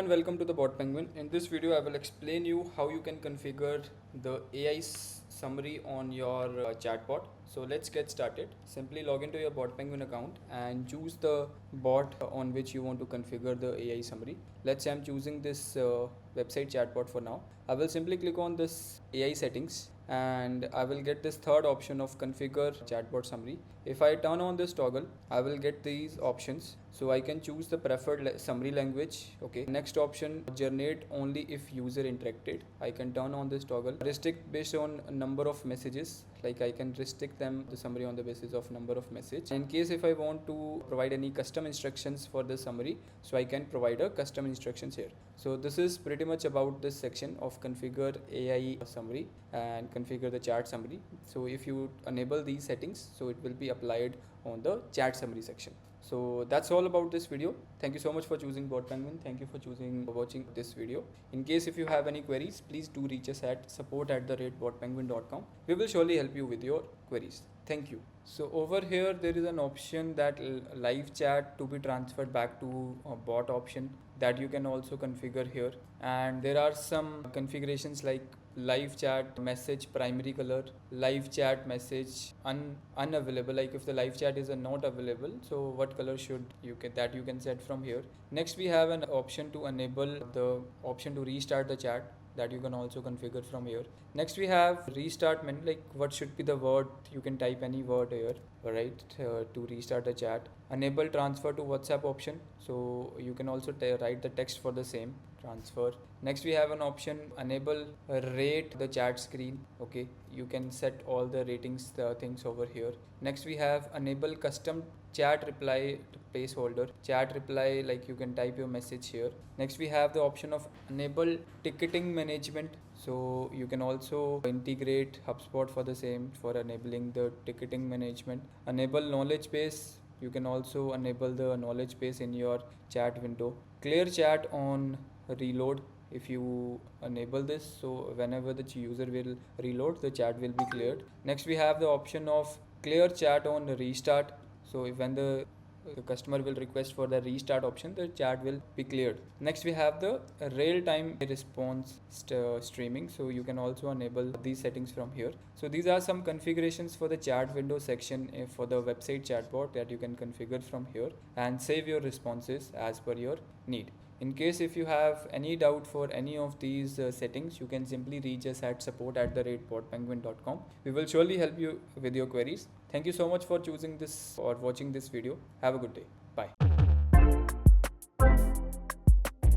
and welcome to the BotPenguin. In this video, I will explain you how you can configure the AI summary on your chatbot. So let's get started. Simply log into your BotPenguin account and choose the bot on which you want to configure the AI summary. Let's say I'm choosing this website chatbot for now. I will simply click on this AI settings and I will get this third option of configure chatbot summary. If I turn on this toggle, I will get these options. So I can choose the preferred summary language. Okay. Next option, generate only if user interacted. I can turn on this toggle. Restrict based on number of messages. Like I can restrict them the summary on the basis of number of message. In case if I want to provide any custom instructions for the summary, so I can provide a custom instructions here. So this is pretty much about this section of configure AI summary and configure the chat summary. So if you enable these settings, so it will be applied on the chat summary section. So that's all about this video. Thank you so much for choosing BotPenguin. Thank you for watching this video. In case if you have any queries, please do reach us at support@botpenguin.com. We will surely help you with your queries. Thank you. So over here there is an option that live chat to be transferred back to a bot option that you can also configure here, and there are some configurations like live chat message primary color, live chat message unavailable, like if the live chat is not available, so what color should you get, that you can set from here. Next we have an option to enable the option to restart the chat, that you can also configure from here. Next we have restart menu, like what should be the word, you can type any word here, right, to restart the chat. Enable transfer to WhatsApp option, so you can also write the text for the same transfer. Next we have an option enable rate the chat screen. Okay, you can set all the ratings things over here. Next we have enable custom chat reply placeholder, chat reply, like you can type your message here. Next we have the option of enable ticketing management, so you can also integrate HubSpot for the same, for enabling the ticketing management. Enable knowledge base, you can also enable the knowledge base in your chat window. Clear chat on reload, if you enable this, so whenever the user will reload, the chat will be cleared. Next we have the option of clear chat on restart, so if when the customer will request for the restart option, the chat will be cleared. Next we have the real-time response streaming, so you can also enable these settings from here. So these are some configurations for the chat window section for the website chatbot that you can configure from here and save your responses as per your need. In case if you have any doubt for any of these settings, you can simply reach us at support@botpenguin.com. We will surely help you with your queries. Thank you so much for choosing this or watching this video. Have a good day. Bye.